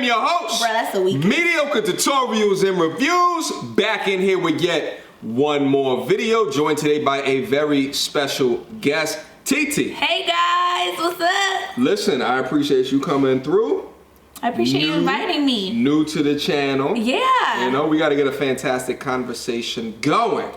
your host. Bro, that's the weekend. Mediocre tutorials and reviews. Back in here with yet one more video. Joined today by a very special guest, TT. Hey guys, what's up? Listen, I appreciate you coming through. I appreciate you inviting me. New to the channel. Yeah. You know, we got to get a fantastic conversation going.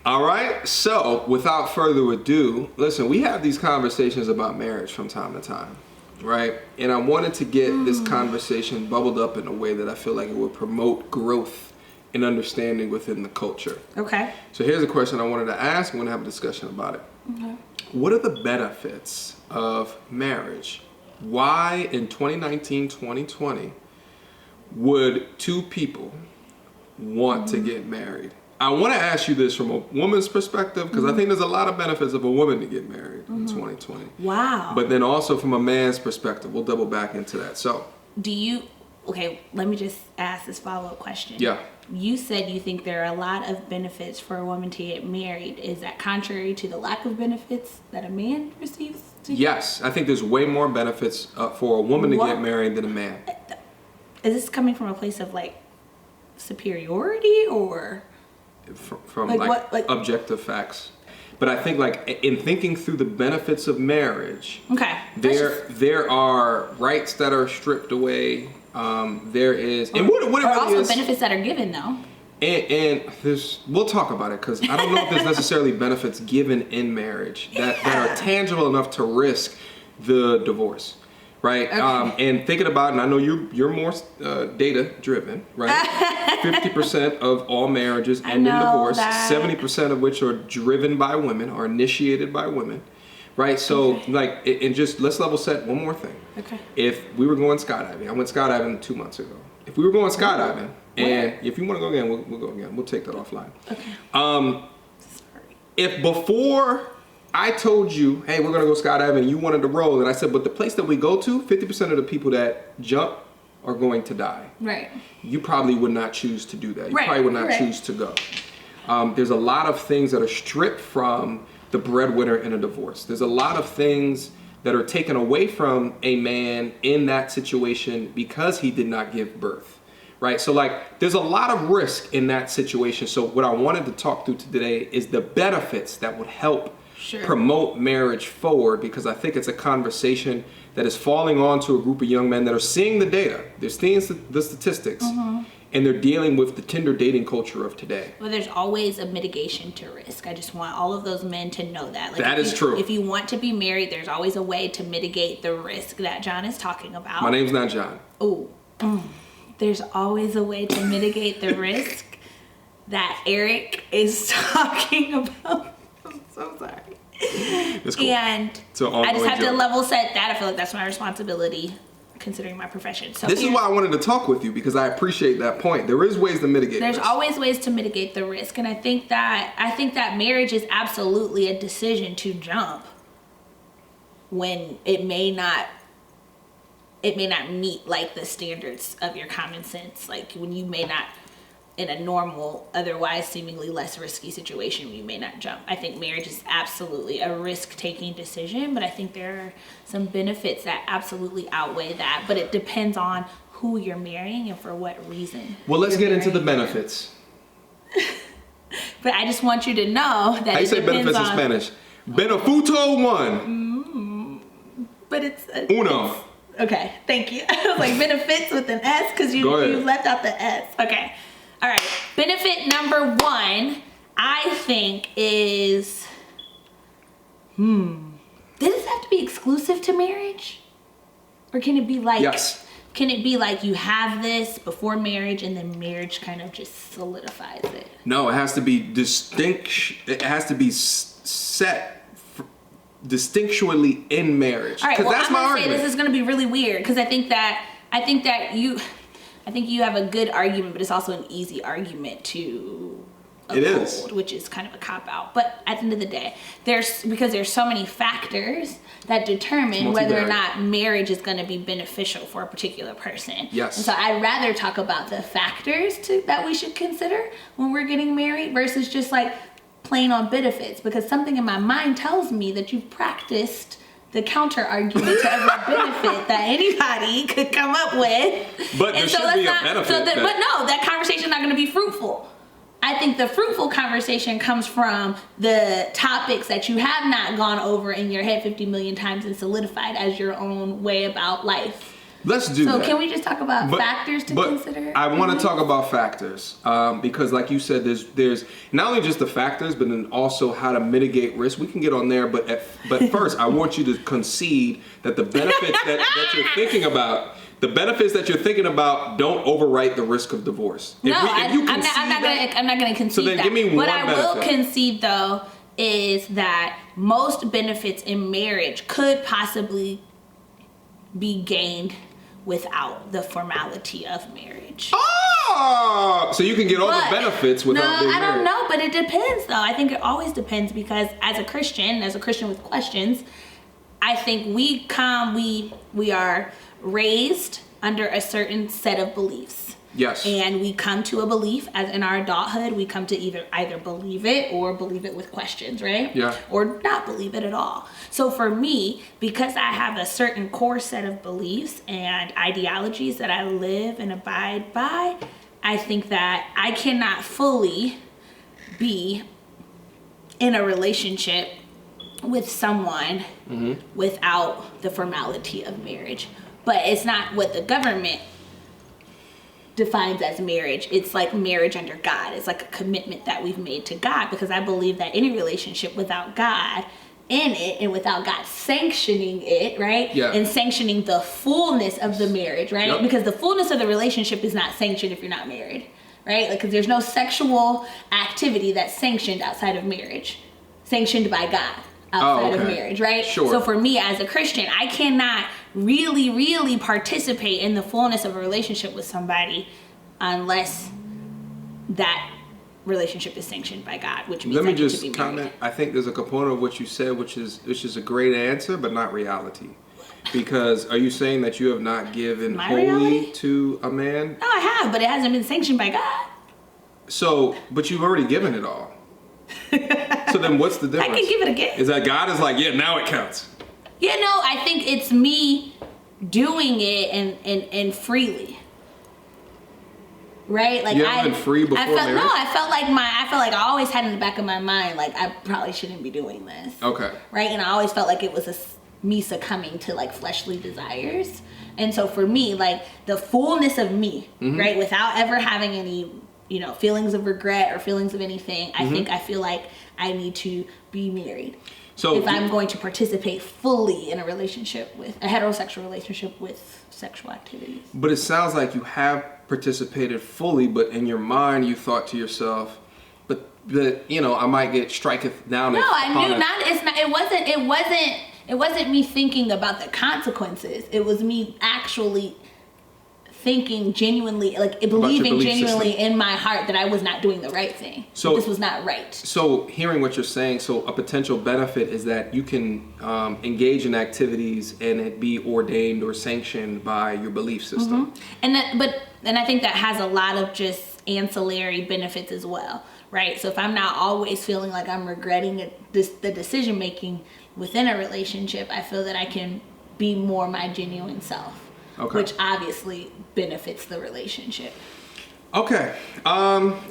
All right, so without further ado, listen, we have these conversations about marriage from time to time, right? And I wanted to get this conversation bubbled up in a way that I feel like it would promote growth and understanding within the culture. Okay. So here's a question I wanted to ask. I'm going to have a discussion about it. Okay. What are the benefits of marriage? Why in 2019, 2020 would two people want to get married? I want to ask you this from a woman's perspective because I think there's a lot of benefits of a woman to get married in 2020. Wow. But then also from a man's perspective, we'll double back into that. So, okay, let me just ask this follow-up question. Yeah. You said you think there are a lot of benefits for a woman to get married. Is that contrary to the lack of benefits that a man receives? Yes, I think there's way more benefits for a woman to get married than a man. Is this coming from a place of like superiority or? From objective facts, but I think like in thinking through the benefits of marriage, okay, there are rights that are stripped away. There is, and what it really also is, benefits that are given though. And there's, we'll talk about it because I don't know if there's necessarily benefits given in marriage that are tangible enough to risk the divorce. Right, okay. And thinking about, and I know you're more data driven, right? 50% of all marriages end in divorce. 70% of which are driven by women, are initiated by women, right? So, and just let's level set one more thing. Okay. If we were going skydiving, I went skydiving 2 months ago. If we were going skydiving, and if you want to go again, we'll go again. We'll take that offline. Okay. Sorry. If before I told you, hey, we're gonna go skydiving, and you wanted to roll, and I said, but the place that we go to, 50% of the people that jump are going to die. Right. You probably would not choose to do that. You right. probably would not choose to go. There's a lot of things that are stripped from the breadwinner in a divorce. There's a lot of things that are taken away from a man in that situation because he did not give birth. Right? So there's a lot of risk in that situation. So what I wanted to talk through today is the benefits that would help promote marriage forward, because I think it's a conversation that is falling onto a group of young men that are seeing the data, they're seeing the statistics, and they're dealing with the Tinder dating culture of today. Well, there's always a mitigation to risk. I just want all of those men to know that. That is true. If you want to be married, there's always a way to mitigate the risk that John is talking about. My name's not John. Oh, there's always a way to mitigate the risk that Eric is talking about. I'm so sorry. It's cool. And I just have to level set that. I feel like that's my responsibility considering my profession. So this is why I wanted to talk with you, because I appreciate that point. There is ways to mitigate There's risk. always ways to mitigate the risk. And I think that marriage is absolutely a decision to jump when it may not meet like the standards of your common sense. Like when you may not, in a normal, otherwise seemingly less risky situation, you may not jump. I think marriage is absolutely a risk-taking decision, but I think there are some benefits that absolutely outweigh that. But it depends on who you're marrying and for what reason. Well, let's get into the benefits. But I just want you to know that how you say benefits in Spanish? Benefuto one. But it's uno. Okay, thank you. I was like benefits with an S because you left out the S. Okay. All right. Benefit number one, I think, is does this have to be exclusive to marriage? Or can it be like Can it be like you have this before marriage and then marriage kind of just solidifies it? No, it has to be distinct. It has to be set distinctually in marriage. All right, well, that's I'm my gonna argument. say this is gonna be really weird because I think you have a good argument, but it's also an easy argument to uphold, which is kind of a cop-out. But at the end of the day, there's so many factors that determine whether or not marriage is going to be beneficial for a particular person. Yes. And so I'd rather talk about the factors that we should consider when we're getting married versus just like plain on benefits, because something in my mind tells me that you've practiced the counter argument to every benefit that anybody could come up with. But there should be a benefit. but no, that conversation's not going to be fruitful. I think the fruitful conversation comes from the topics that you have not gone over in your head 50 million times and solidified as your own way about life. Let's do that. So can we just talk about factors to consider? I want to talk about factors because, like you said, there's not only just the factors, but then also how to mitigate risk. We can get on there, but first, I want you to concede that the benefits that you're thinking about. The benefits that you're thinking about don't overwrite the risk of divorce. I'm not going to concede. So then, give me one What benefit. I will concede, though, is that most benefits in marriage could possibly be gained without the formality of marriage. Oh, so you can get all the benefits without being married. No, I don't know, but it depends, though. I think it always depends because as a Christian with questions, I think we are raised under a certain set of beliefs. Yes. And we come to a belief as in our adulthood, we come to either believe it or believe it with questions, right? Yeah. Or not believe it at all. So for me, because I have a certain core set of beliefs and ideologies that I live and abide by, I think that I cannot fully be in a relationship with someone without the formality of marriage. But it's not what the government defines as marriage. It's like marriage under God. It's like a commitment that we've made to God, because I believe that any relationship without God in it and without God sanctioning it, right? Yeah. And sanctioning the fullness of the marriage, right? Yep. Because the fullness of the relationship is not sanctioned if you're not married, right? Like, because there's no sexual activity that's sanctioned outside of marriage, sanctioned by God outside of marriage, right? Sure. So for me as a Christian, I cannot really participate in the fullness of a relationship with somebody unless that relationship is sanctioned by God, which means Let me I need to just be married. comment. I think there's a component of what you said, which is a great answer, but not reality. Because are you saying that you have not given My wholly reality? to a man? No, I have, but it hasn't been sanctioned by God. So, but you've already given it all. So then what's the difference? I can give it again. Is that God is like, yeah, now it counts. Yeah, no, I think it's me doing it and freely. Right? Like, You haven't been free before marriage? No, I felt like I always had in the back of my mind, like, I probably shouldn't be doing this. Okay. Right? And I always felt like it was me succumbing to like fleshly desires. And so for me, like, the fullness of me, right, without ever having any, feelings of regret or feelings of anything, I feel like I need to be married. So if I'm going to participate fully in a heterosexual relationship with sexual activities. But it sounds like you have participated fully, but in your mind you thought to yourself, but I might get striketh down. No, I knew not. It's not. It wasn't me thinking about the consequences. It was me actually thinking genuinely, like believing genuinely system in my heart that I was not doing the right thing. So this was not right. So hearing what you're saying, so a potential benefit is that you can engage in activities and it be ordained or sanctioned by your belief system. And I think that has a lot of just ancillary benefits as well, right? So if I'm not always feeling like I'm regretting the decision making within a relationship, I feel that I can be more my genuine self. Okay. Which obviously benefits the relationship. Okay,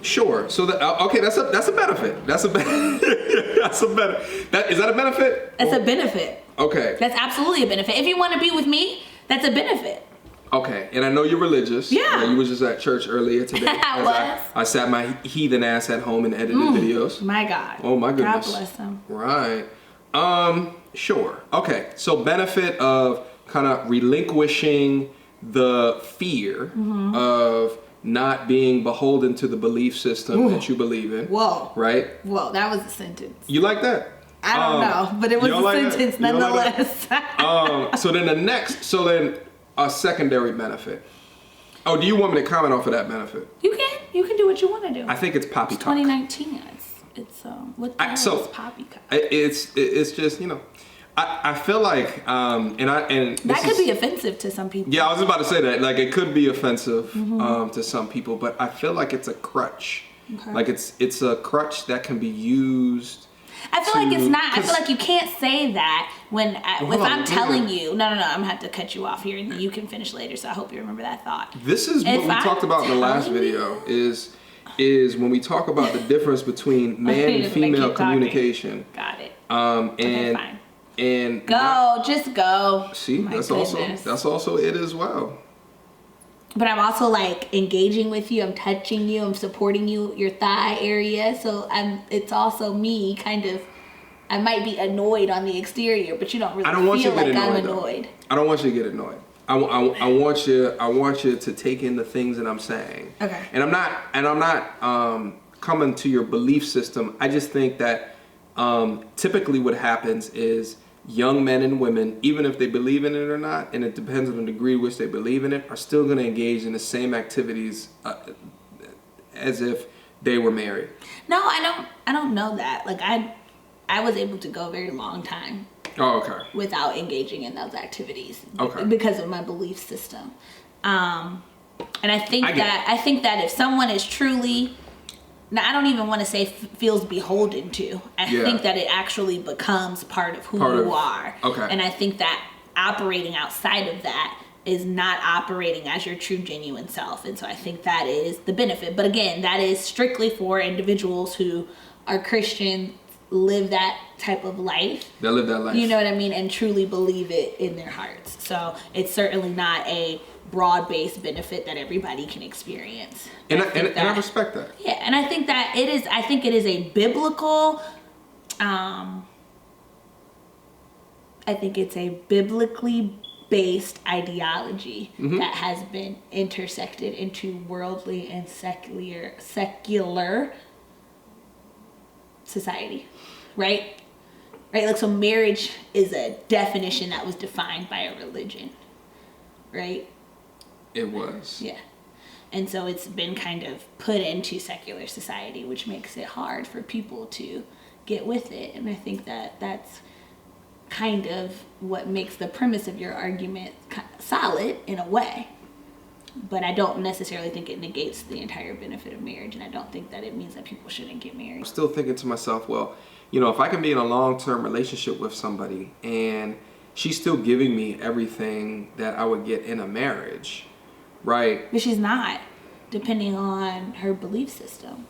sure. So that's a benefit. That's a benefit. Is that a benefit? That's a benefit. Okay. That's absolutely a benefit. If you want to be with me, that's a benefit. Okay, and I know you're religious. Yeah. You was just at church earlier today. I sat my heathen ass at home and edited videos. My God. Oh my goodness. God bless them. Right. Sure. Okay. So benefit of kind of relinquishing the fear of not being beholden to the belief system that you believe in. Whoa. Right? Whoa, that was a sentence. You like that? I don't know, but it was a sentence nonetheless. So then a secondary benefit. Oh, do you want me to comment off of that benefit? You can do what you want to do. I think it's poppycock. 2019. It's what the hell is poppycock? It's just, I feel like that could be offensive to some people. Yeah, I was about to say that. Like, it could be offensive to some people, but I feel like it's a crutch. Okay. Like it's a crutch that can be used. I feel like it's not. I feel like you can't say that when if I'm telling you. No. I'm gonna have to cut you off here, and you can finish later. So I hope you remember that thought. This is what we talked about in the last video. Is when we talk about the difference between man and female communication. Got it. Okay, fine. And just go. See, that's also it as well. But I'm also like engaging with you. I'm touching you. I'm supporting you, your thigh area. So it's also me kind of. I might be annoyed on the exterior, but you don't really feel like I'm annoyed. I don't want you to get annoyed. I want you to take in the things that I'm saying. Okay. And I'm not coming to your belief system. I just think that typically what happens is young men and women, even if they believe in it or not, and it depends on the degree to which they believe in it, are still going to engage in the same activities as if they were married. No, I don't know that. Like I was able to go a very long time. Oh, okay. Without engaging in those activities. Okay. Because of my belief system. And I think that if someone is truly, now I don't even want to say feels beholden to. I think that it actually becomes part of who you are. Okay. And I think that operating outside of that is not operating as your true genuine self. And so I think that is the benefit. But again, that is strictly for individuals who are Christian, live that type of life. They live that life. You know what I mean? And truly believe it in their hearts. So it's certainly not a broad-based benefit that everybody can experience. And I respect that. Yeah, and I think that it is a biblical, I think it's a biblically based ideology that has been intersected into worldly and secular society, right? Like, so marriage is a definition that was defined by a religion, right? It was. Yeah. And so it's been kind of put into secular society, which makes it hard for people to get with it. And I think that that's kind of what makes the premise of your argument solid in a way. But I don't necessarily think it negates the entire benefit of marriage, and I don't think that it means that people shouldn't get married. I'm still thinking to myself, well, if I can be in a long-term relationship with somebody and she's still giving me everything that I would get in a marriage, right? But she's not, depending on her belief system.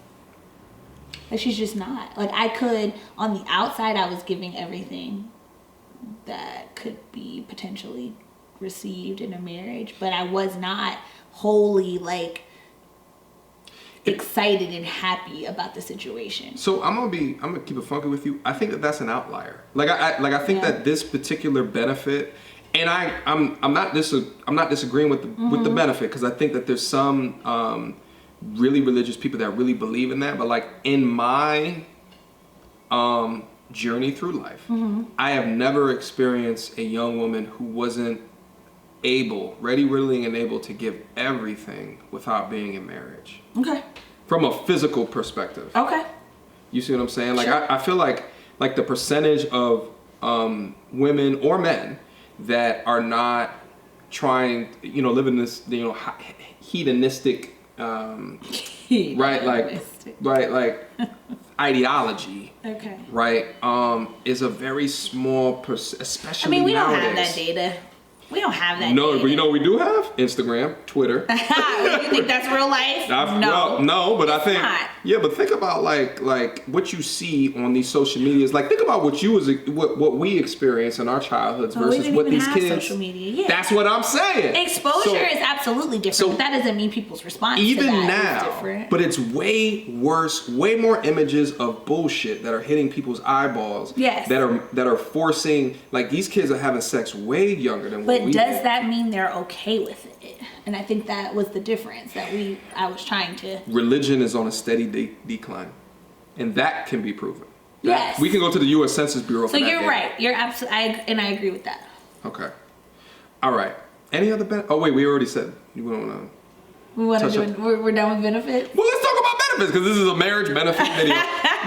Like, she's just not. Like, I could, on the outside, I was giving everything that could be potentially received in a marriage, but I was not wholly like excited and happy about the situation. So I'm gonna keep it funky with you. I think that that's an outlier. I think that this particular benefit, and I'm not disagreeing with the benefit, because I think that there's some really religious people that really believe in that. But like in my journey through life, I have never experienced a young woman who wasn't ready, willing, and able to give everything without being in marriage. Okay. From a physical perspective. Okay. You see what I'm saying? Like, sure. I feel like the percentage of women or men that are not trying, living this, hedonistic, right, ideology. Okay. Right, is a very small especially. I mean, we nowadays. don't have that data. We don't have that. No, data. but you know what we do have? Instagram, Twitter. You think that's real life? No, but I think not. Yeah, but think about like what you see on these social medias. Like, think about what we experienced in our childhoods versus what these kids. Social media. Yeah. That's what I'm saying. Exposure is absolutely different. But that doesn't mean people's response even to that now, is different. But it's way worse, way more images of bullshit that are hitting people's eyeballs. Yes. That are forcing, like, these kids are having sex way younger than what we did. But does that mean they're okay with it? And I think that was the difference that I was trying to. Religion is on a steady decline, and that can be proven. Yes. We can go to the U.S. Census Bureau. So you're right. You're absolutely, and I agree with that. Okay. All right. Any other benefits? Oh wait, we already said you want to. We want to do it. We're done with benefits. Well, let's talk about benefits, because this is a marriage benefit video.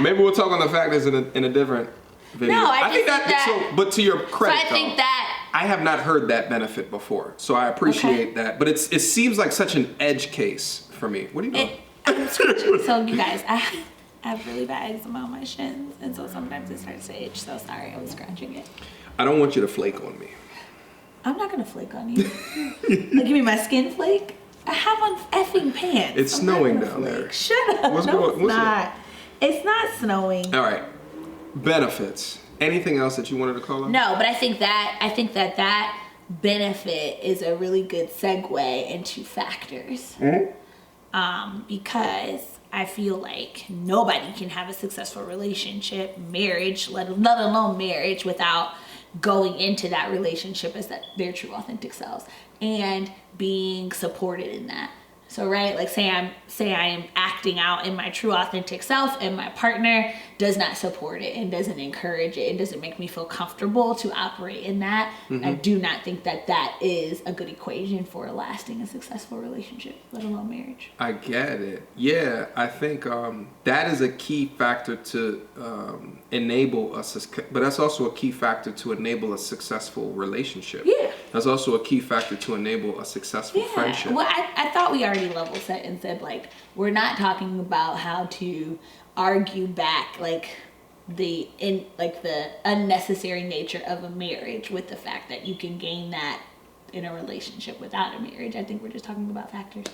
Maybe we'll talk on the factors in a different video. No, I think that. So, but to your credit, so I think that. I have not heard that benefit before, so I appreciate that. But it seems like such an edge case for me. What are you doing? So you guys, I I have really bad eczema on my shins, and so sometimes it starts to itch. So sorry, I was scratching it. I don't want you to flake on me. I'm not gonna flake on you. Like, give me my skin flake. I have on effing pants. It's snowing down there. Shut up. What's not. It's not snowing. All right. Benefits. Anything else that you wanted to call out? No, but I think that benefit is a really good segue into factors. Mm-hmm. Because I feel like nobody can have a successful relationship, marriage, let alone marriage, without going into that relationship as their true authentic selves and being supported in that. So, right, like say I am acting out in my true authentic self and my partner does not support it and doesn't encourage it and doesn't make me feel comfortable to operate in that. Mm-hmm. I do not think that is a good equation for a lasting and successful relationship, let alone marriage. I get it. Yeah, I think that is a key factor to enable us, but that's also a key factor to enable a successful relationship. Yeah. That's also a key factor to enable a successful friendship. Well, I thought we already level set and said, like, we're not talking about how to argue back like the unnecessary nature of a marriage with the fact that you can gain that in a relationship without a marriage. I think we're just talking about factors.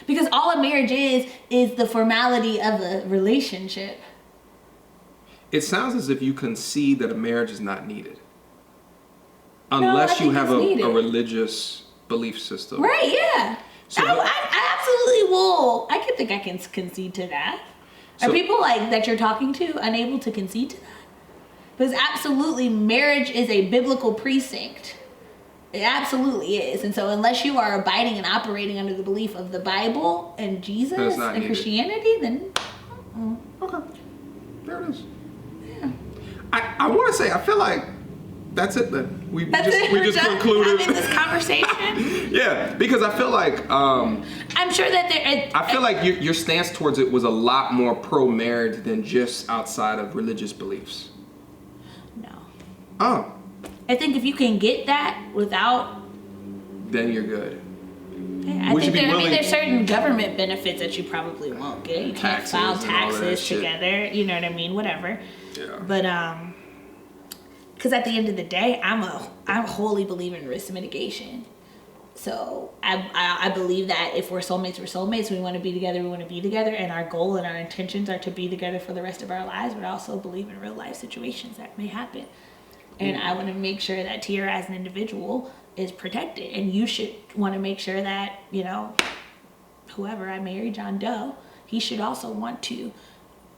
Because all a marriage is the formality of a relationship. It sounds as if you concede that a marriage is not needed. Unless you have a religious belief system. Right, yeah. So I absolutely will. I think I can concede to that. Are people like that you're talking to unable to concede to that? Because absolutely, marriage is a biblical precinct. It absolutely is. And so unless you are abiding and operating under the belief of the Bible and Jesus and Christianity, then... Okay. There it is. Yeah. I want to say, I feel like that's it then. We just concluded having this conversation. Yeah, because I feel like I'm sure that I feel like your stance towards it was a lot more pro-marriage than just outside of religious beliefs. No. Oh. I think if you can get that without, then you're good. Yeah, I think there's certain government benefits that you probably won't get. You can't file taxes together. You know what I mean? Whatever. Yeah. But because at the end of the day, I wholly believe in risk mitigation. So I believe that if we're soulmates, we're soulmates. We want to be together, and our goal and our intentions are to be together for the rest of our lives. But I also believe in real life situations that may happen. And I want to make sure that Tiara as an individual is protected. And you should want to make sure that, whoever I marry, John Doe, he should also want to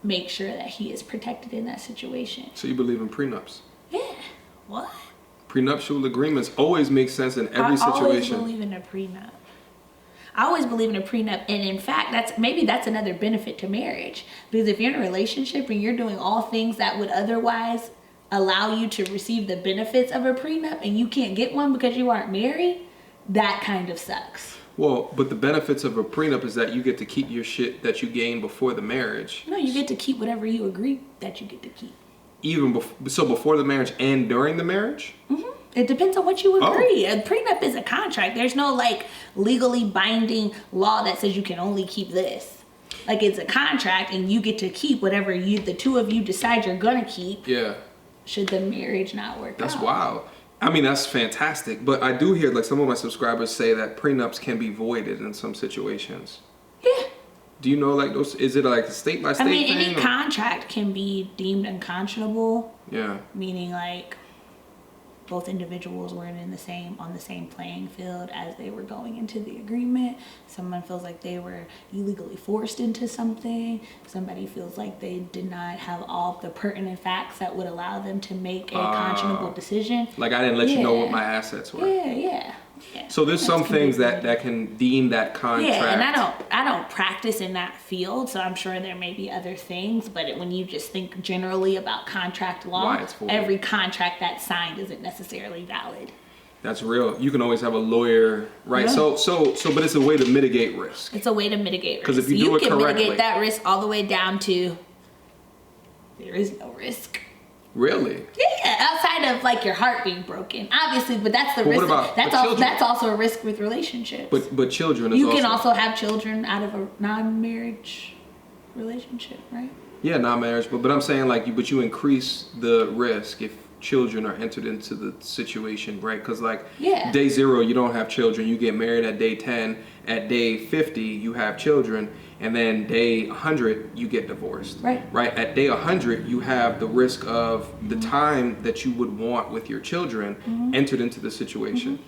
make sure that he is protected in that situation. So you believe in prenups? Yeah. What? Prenuptial agreements always make sense in every situation. I always believe in a prenup. I always believe in a prenup, and in fact, that's another benefit to marriage. Because if you're in a relationship and you're doing all things that would otherwise allow you to receive the benefits of a prenup and you can't get one because you aren't married, that kind of sucks. Well, but the benefits of a prenup is that you get to keep your shit that you gained before the marriage. No, you get to keep whatever you agree that you get to keep. Even before the marriage and during the marriage? Mm-hmm. It depends on what you agree. A prenup is a contract. There's no legally binding law that says you can only keep this. It's a contract and you get to keep whatever the two of you decide you're gonna keep. Yeah. Should the marriage not work out. That's wild. I mean, that's fantastic. But I do hear some of my subscribers say that prenups can be voided in some situations. Yeah. Do you know those? Is it a state by state thing? Any contract can be deemed unconscionable. Yeah. Meaning both individuals weren't on the same playing field as they were going into the agreement. Someone feels like they were illegally forced into something. Somebody feels like they did not have all the pertinent facts that would allow them to make a conscionable decision. I didn't let you know what my assets were. Yeah. So there's some things that can deem that contract. Yeah, and I don't practice in that field, so I'm sure there may be other things. But when you just think generally about contract law, every contract that's signed isn't necessarily valid. That's real. You can always have a lawyer, right? Yeah. But it's a way to mitigate risk. It's a way to mitigate risk. Because if you do it correctly, you can mitigate that risk all the way down to there is no risk. Really? Yeah, outside of your heart being broken, obviously, but that's the risk. That's also a risk with relationships. But children. You can also have children out of a non-marriage relationship, right? Yeah, non-marriage, but I'm saying like you increase the risk if children are entered into the situation, right? Because like day 0 you don't have children, you get married at day 10, at day 50 you have children, and then day 100 you get divorced, right? At day 100 you have the risk of the time that you would want with your children entered into the situation.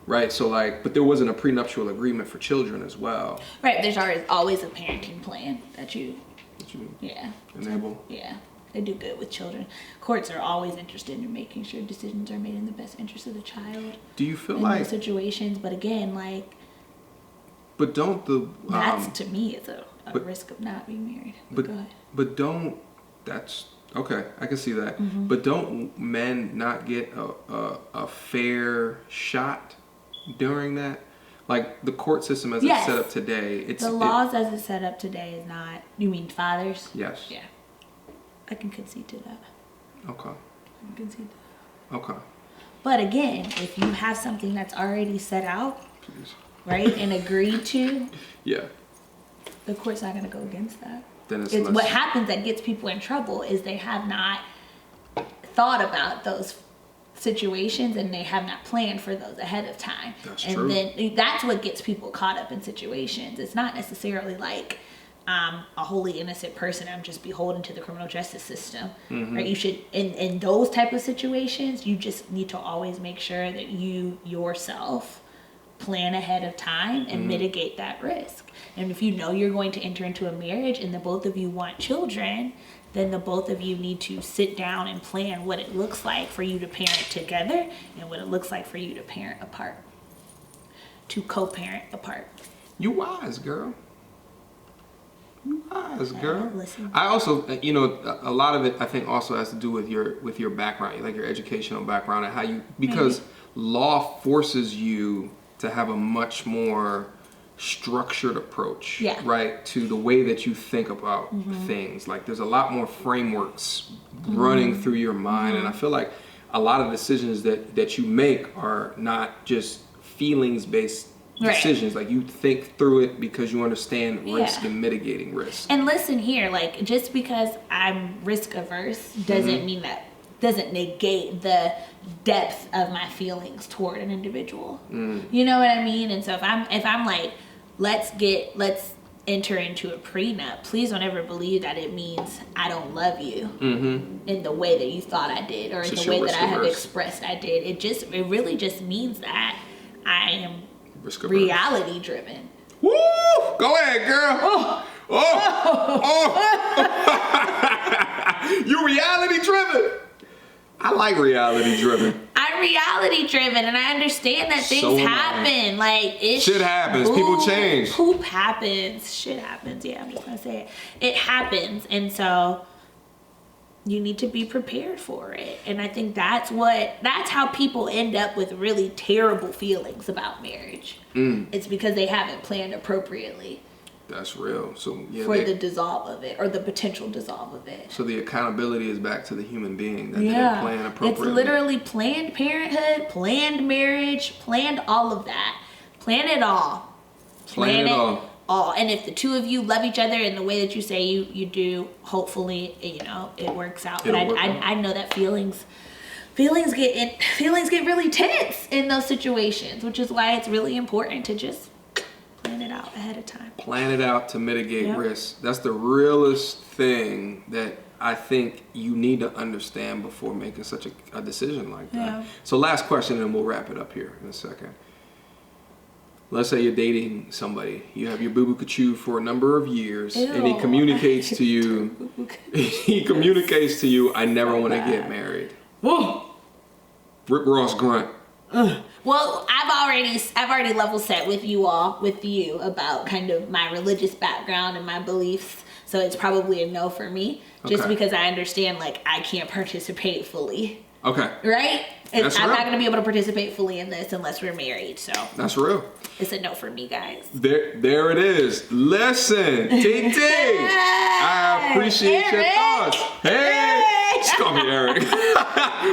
Right, so like, but there wasn't a prenuptial agreement for children as well. Right, there's always a parenting plan that you enable. Yeah, they do good with children. Courts are always interested in making sure decisions are made in the best interest of the child. Do you feel in like those situations? But again, like, but don't the that's to me is a risk of not being married. But go ahead. But don't that's okay. I can see that. But don't men not get a fair shot during that? Like the court system as it's set up today, the laws as it's set up today is not. You mean fathers? Yes. Yeah. I can concede to that. Okay. I can concede to that. Okay. But again, if you have something that's already set out, right, and agreed to, the court's not going to go against that. Then it's what happens that gets people in trouble is they have not thought about those situations and they have not planned for those ahead of time. That's true. Then that's what gets people caught up in situations. It's not necessarily like a wholly innocent person, I'm just beholden to the criminal justice system. Right? You should in those type of situations, you just need to always make sure that you yourself plan ahead of time and mitigate that risk. And if you know you're going to enter into a marriage and the both of you want children, then the both of you need to sit down and plan what it looks like for you to parent together and what it looks like for you to parent apart, to co-parent apart. You wise, girl. You wise, girl. Listen. I also, a lot of it I think also has to do with your background, like your educational background and how because law forces you to have a much more structured approach, right, to the way that you think about things. Like there's a lot more frameworks running through your mind, and I feel like a lot of decisions that you make are not just feelings based decisions. Like you think through it because you understand risk and mitigating risk. And listen here, like just because I'm risk averse doesn't mean that doesn't negate the depth of my feelings toward an individual. You know what I mean? And so if I'm like, let's enter into a prenup, please don't ever believe that it means I don't love you in the way that you thought I did, or in the way that I have expressed I did. It really just means that I am reality driven. Woo! Go ahead, girl. You reality driven. I like reality driven. I'm reality driven, and I understand that things happen. Like shit happens. People change. Poop happens. Shit happens. Yeah, I'm just gonna say it. It happens, and so you need to be prepared for it. And I think that's how people end up with really terrible feelings about marriage. It's because they haven't planned appropriately. That's real. So for the dissolve of it, or the potential dissolve of it. So the accountability is back to the human being that didn't plan appropriately. It's literally planned parenthood, planned marriage, planned all of that. Plan it all. Plan it all. And if the two of you love each other in the way that you say you do, hopefully it works out. But I know that feelings get really tense in those situations, which is why it's really important to just plan it out ahead of time. Plan it out to mitigate risk. That's the realest thing that I think you need to understand before making such a decision like that. Yeah. So last question, and we'll wrap it up here in a second. Let's say you're dating somebody. You have your boo-boo kachoo for a number of years, and he communicates to you. I never want to get married. Whoa. Rick Ross grunt. Well, I've already level set with you about kind of my religious background and my beliefs. So it's probably a no for me, just because I understand like I can't participate fully. Okay. Right? I'm not going to be able to participate fully in this unless we're married. So that's real. It's a no for me, guys. There it is. Listen, TT. I appreciate your thoughts. Hey. Just call me Eric.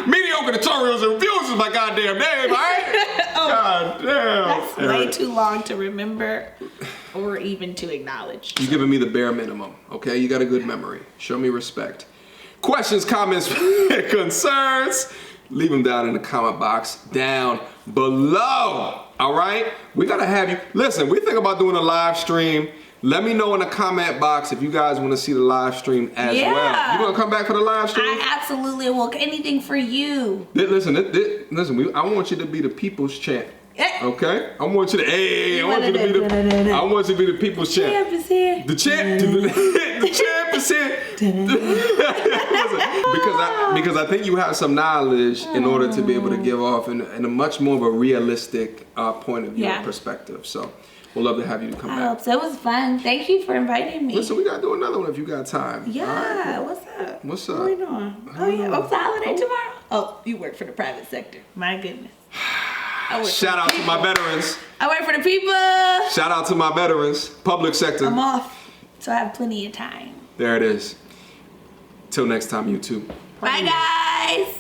Mediocre tutorials and reviews is my goddamn name, all right? God damn. That's way too long to remember. or even to acknowledge. You're giving me the bare minimum, okay? You got a good memory. Show me respect. Questions, comments, concerns, leave them down in the comment box down below, all right? We got to have you. Listen, we think about doing a live stream. Let me know in the comment box if you guys want to see the live stream as well. You going to come back for the live stream? I absolutely will. Anything for you. Listen, I want you to be the people's champ. Okay? I want you to I want you to be the people's champ. Champ is here. The champ the champ is here. because I think you have some knowledge in order to be able to give off in a much more of a realistic point of view and perspective. So we'll love to have you to come back. I hope so. It was fun. Thank you for inviting me. Listen, we gotta do another one if you got time. Yeah, right? What's up? What's up? What are we doing? Oh yeah, what's the holiday tomorrow? Oh, you work for the private sector. My goodness. Shout out to my veterans. I work for the people. Shout out to my veterans. Public sector. I'm off, so I have plenty of time. There it is. Till next time, YouTube. Bye guys.